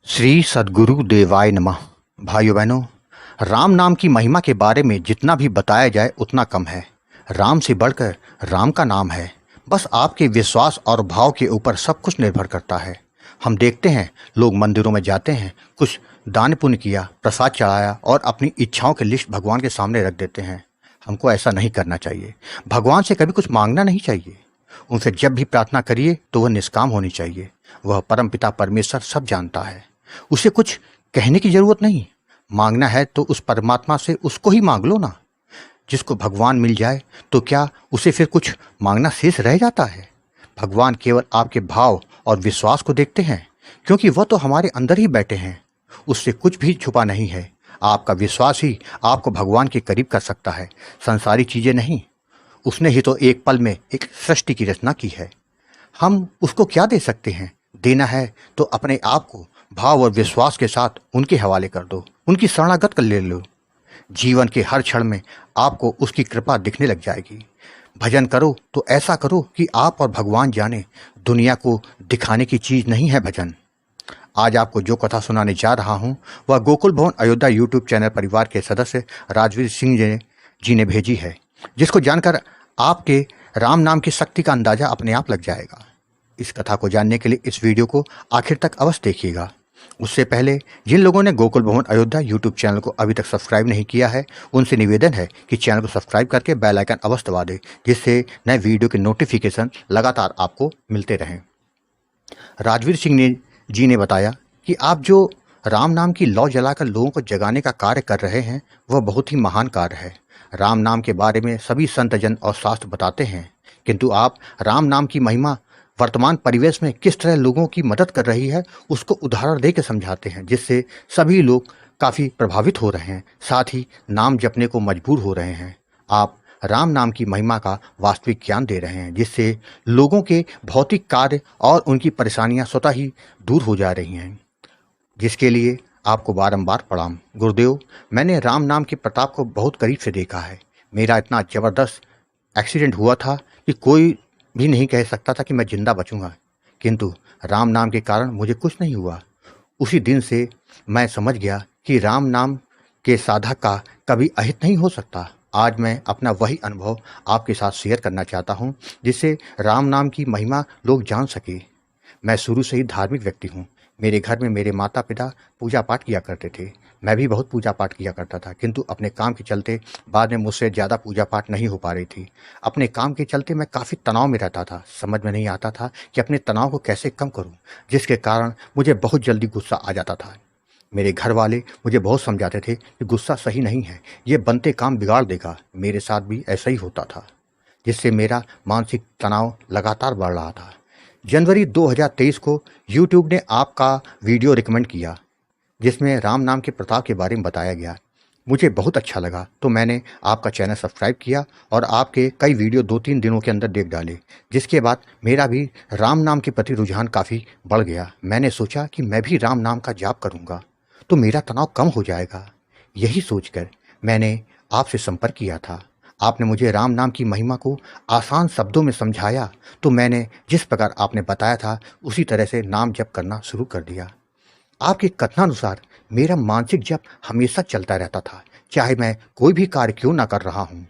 श्री सद्गुरु देवाय नमः। भाइयों बहनों, राम नाम की महिमा के बारे में जितना भी बताया जाए उतना कम है। राम से बढ़कर राम का नाम है। बस आपके विश्वास और भाव के ऊपर सब कुछ निर्भर करता है। हम देखते हैं लोग मंदिरों में जाते हैं, कुछ दान पुण्य किया, प्रसाद चढ़ाया और अपनी इच्छाओं की लिस्ट भगवान के सामने रख देते हैं। हमको ऐसा नहीं करना चाहिए। भगवान से कभी कुछ मांगना नहीं चाहिए। उनसे जब भी प्रार्थना करिए तो वह निष्काम होनी चाहिए। वह परमपिता परमेश्वर सब जानता है। उसे कुछ कहने की जरूरत नहीं। मांगना है तो उस परमात्मा से उसको ही मांग लो ना। जिसको भगवान मिल जाए तो क्या उसे फिर कुछ मांगना शेष रह जाता है? भगवान केवल आपके भाव और विश्वास को देखते हैं, क्योंकि वह तो हमारे अंदर ही बैठे हैं। उससे कुछ भी छुपा नहीं है। आपका विश्वास ही आपको भगवान के करीब कर सकता है, संसारी चीजें नहीं। उसने ही तो एक पल में एक सृष्टि की रचना की है। हम उसको क्या दे सकते हैं? देना है तो अपने आप को भाव और विश्वास के साथ उनके हवाले कर दो, उनकी शरणागत कर ले लो। जीवन के हर क्षण में आपको उसकी कृपा दिखने लग जाएगी। भजन करो तो ऐसा करो कि आप और भगवान जाने। दुनिया को दिखाने की चीज नहीं है भजन। आज आपको जो कथा सुनाने जा रहा हूं वह गोकुल भवन अयोध्या यूट्यूब चैनल परिवार के सदस्य राजवीर सिंह जी ने भेजी है, जिसको जानकर आपके राम नाम की शक्ति का अंदाजा अपने आप लग जाएगा। इस कथा को जानने के लिए इस वीडियो को आखिर तक अवश्य देखिएगा। उससे पहले जिन लोगों ने गोकुल भवन अयोध्या यूट्यूब चैनल को अभी तक सब्सक्राइब नहीं किया है, उनसे निवेदन है कि चैनल को सब्सक्राइब करके बेल आइकन अवश्य दबा दें, जिससे नए वीडियो के नोटिफिकेशन लगातार आपको मिलते रहें। राजवीर सिंह जी ने बताया कि आप जो राम नाम की लौ जलाकर लोगों को जगाने का कार्य कर रहे हैं वह बहुत ही महान कार्य है। राम नाम के बारे में सभी संतजन और शास्त्र बताते हैं, किंतु आप राम नाम की महिमा वर्तमान परिवेश में किस तरह लोगों की मदद कर रही है उसको उदाहरण दे के समझाते हैं, जिससे सभी लोग काफ़ी प्रभावित हो रहे हैं, साथ ही नाम जपने को मजबूर हो रहे हैं। आप राम नाम की महिमा का वास्तविक ज्ञान दे रहे हैं, जिससे लोगों के भौतिक कार्य और उनकी परेशानियां स्वतः ही दूर हो जा रही हैं, जिसके लिए आपको बारंबार प्रणाम। गुरुदेव, मैंने राम नाम के प्रताप को बहुत करीब से देखा है। मेरा इतना ज़बरदस्त एक्सीडेंट हुआ था कि कोई भी नहीं कह सकता था कि मैं जिंदा बचूंगा, किंतु राम नाम के कारण मुझे कुछ नहीं हुआ। उसी दिन से मैं समझ गया कि राम नाम के साधक का कभी अहित नहीं हो सकता। आज मैं अपना वही अनुभव आपके साथ शेयर करना चाहता हूँ, जिससे राम नाम की महिमा लोग जान सके। मैं शुरू से ही धार्मिक व्यक्ति हूँ। मेरे घर में मेरे माता पिता पूजा पाठ किया करते थे। मैं भी बहुत पूजा पाठ किया करता था, किंतु अपने काम के चलते बाद में मुझसे ज़्यादा पूजा पाठ नहीं हो पा रही थी। अपने काम के चलते मैं काफ़ी तनाव में रहता था। समझ में नहीं आता था कि अपने तनाव को कैसे कम करूं, जिसके कारण मुझे बहुत जल्दी गुस्सा आ जाता था। मेरे घर वाले मुझे बहुत समझाते थे कि गुस्सा सही नहीं है, ये बनते काम बिगाड़ देगा। मेरे साथ भी ऐसा ही होता था, जिससे मेरा मानसिक तनाव लगातार बढ़ रहा था। जनवरी 2023 को यूट्यूब ने आपका वीडियो रिकमेंड किया, जिसमें राम नाम के प्रताप के बारे में बताया गया। मुझे बहुत अच्छा लगा, तो मैंने आपका चैनल सब्सक्राइब किया और आपके कई वीडियो 2-3 दिनों के अंदर देख डाले, जिसके बाद मेरा भी राम नाम के प्रति रुझान काफ़ी बढ़ गया। मैंने सोचा कि मैं भी राम नाम का जाप करूँगा तो मेरा तनाव कम हो जाएगा। यही सोचकर मैंने आपसे संपर्क किया था। आपने मुझे राम नाम की महिमा को आसान शब्दों में समझाया, तो मैंने जिस प्रकार आपने बताया था उसी तरह से नाम जप करना शुरू कर दिया। आपके कथनानुसार मेरा मानसिक जप हमेशा चलता रहता था, चाहे मैं कोई भी कार्य क्यों ना कर रहा हूँ।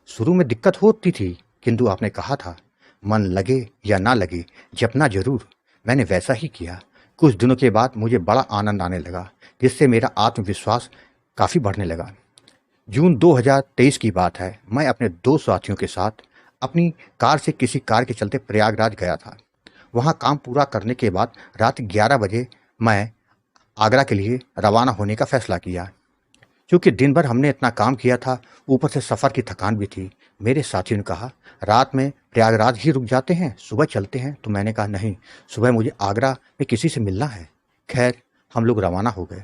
शुरू में दिक्कत होती थी, किंतु आपने कहा था मन लगे या ना लगे जपना जरूर। मैंने वैसा ही किया। कुछ दिनों के बाद मुझे बड़ा आनंद आने लगा, जिससे मेरा आत्मविश्वास काफ़ी बढ़ने लगा। जून 2023 की बात है। मैं अपने 2 साथियों के साथ अपनी कार से किसी कार्य के चलते प्रयागराज गया था। वहाँ काम पूरा करने के बाद रात 11 बजे मैं आगरा के लिए रवाना होने का फैसला किया। क्योंकि दिन भर हमने इतना काम किया था, ऊपर से सफ़र की थकान भी थी। मेरे साथियों ने कहा रात में प्रयागराज ही रुक जाते हैं, सुबह चलते हैं। तो मैंने कहा नहीं, सुबह मुझे आगरा में किसी से मिलना है। खैर, हम लोग रवाना हो गए।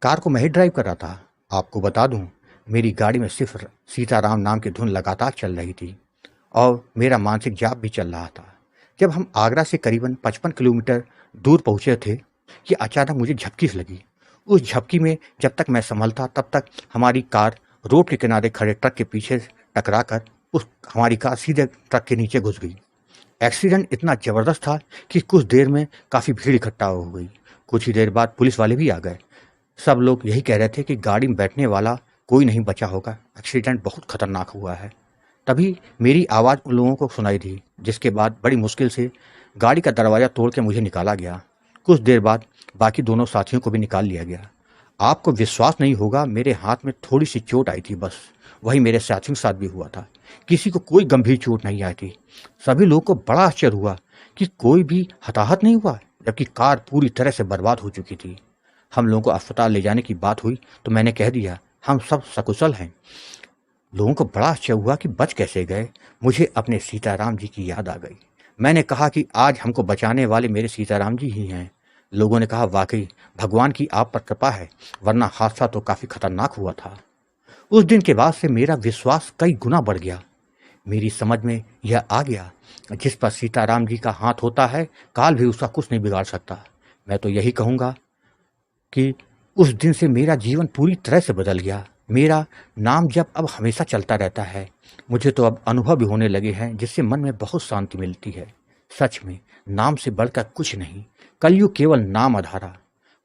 कार को मैं ही ड्राइव कर रहा था। आपको बता दूं, मेरी गाड़ी में सिर्फ सीताराम नाम की धुन लगातार चल रही थी और मेरा मानसिक जाप भी चल रहा था। जब हम आगरा से करीबन 55 किलोमीटर दूर पहुंचे थे कि अचानक मुझे झपकी लगी। उस झपकी में जब तक मैं संभलता तब तक हमारी कार रोड के किनारे खड़े ट्रक के पीछे टकराकर हमारी कार सीधे ट्रक के नीचे घुस गई। एक्सीडेंट इतना ज़बरदस्त था कि कुछ देर में काफ़ी भीड़ इकट्ठा हो गई। कुछ ही देर बाद पुलिस वाले भी आ गए। सब लोग यही कह रहे थे कि गाड़ी में बैठने वाला कोई नहीं बचा होगा, एक्सीडेंट बहुत खतरनाक हुआ है। तभी मेरी आवाज़ उन लोगों को सुनाई दी, जिसके बाद बड़ी मुश्किल से गाड़ी का दरवाज़ा तोड़ के मुझे निकाला गया। कुछ देर बाद बाकी दोनों साथियों को भी निकाल लिया गया। आपको विश्वास नहीं होगा, मेरे हाथ में थोड़ी सी चोट आई थी बस। वही मेरे साथियों के साथ भी हुआ था। किसी को कोई गंभीर चोट नहीं आई थी। सभी लोगों को बड़ा आश्चर्य हुआ कि कोई भी हताहत नहीं हुआ, जबकि कार पूरी तरह से बर्बाद हो चुकी थी। हम लोगों को अस्पताल ले जाने की बात हुई तो मैंने कह दिया हम सब सकुशल हैं। लोगों को बड़ा आश्चर्य हुआ कि बच कैसे गए। मुझे अपने सीताराम जी की याद आ गई। मैंने कहा कि आज हमको बचाने वाले मेरे सीताराम जी ही हैं। लोगों ने कहा वाकई भगवान की आप पर कृपा है, वरना हादसा तो काफी खतरनाक हुआ था। उस दिन के बाद से मेरा विश्वास कई गुना बढ़ गया। मेरी समझ में यह आ गया, जिस पर सीताराम जी का हाथ होता है, काल भी उसका कुछ नहीं बिगाड़ सकता। मैं तो यही कहूँगा कि उस दिन से मेरा जीवन पूरी तरह से बदल गया। मेरा नाम जब अब हमेशा चलता रहता है। मुझे तो अब अनुभव भी होने लगे हैं, जिससे मन में बहुत शांति मिलती है। सच में नाम से बढ़कर कुछ नहीं, कलयुग केवल नाम आधारा।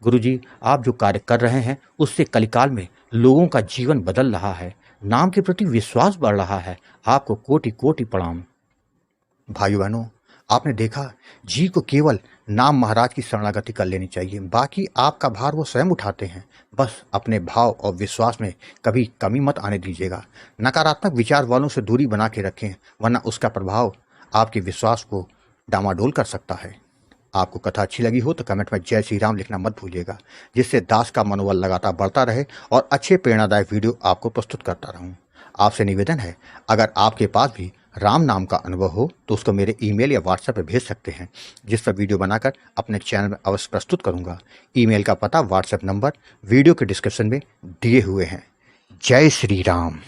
गुरुजी, आप जो कार्य कर रहे हैं उससे कलिकाल में लोगों का जीवन बदल रहा है, नाम के प्रति विश्वास बढ़ रहा है। आपको कोटि कोटि प्रणाम। भाइयों बहनों, आपने देखा, जी को केवल नाम महाराज की शरणागति कर लेनी चाहिए। बाकी आपका भार वो स्वयं उठाते हैं। बस अपने भाव और विश्वास में कभी कमी मत आने दीजिएगा। नकारात्मक विचार वालों से दूरी बना के रखें, वरना उसका प्रभाव आपके विश्वास को डामाडोल कर सकता है। आपको कथा अच्छी लगी हो तो कमेंट में जय श्री राम लिखना मत भूलिएगा, जिससे दास का मनोबल लगातार बढ़ता रहे और अच्छे प्रेरणादायक वीडियो आपको प्रस्तुत करता रहूं। आपसे निवेदन है, अगर आपके पास भी राम नाम का अनुभव हो तो उसको मेरे ईमेल या व्हाट्सएप पर भेज सकते हैं, जिस पर वीडियो बनाकर अपने चैनल में अवश्य प्रस्तुत करूंगा। ईमेल का पता, व्हाट्सएप नंबर वीडियो के डिस्क्रिप्शन में दिए हुए हैं। जय श्री राम।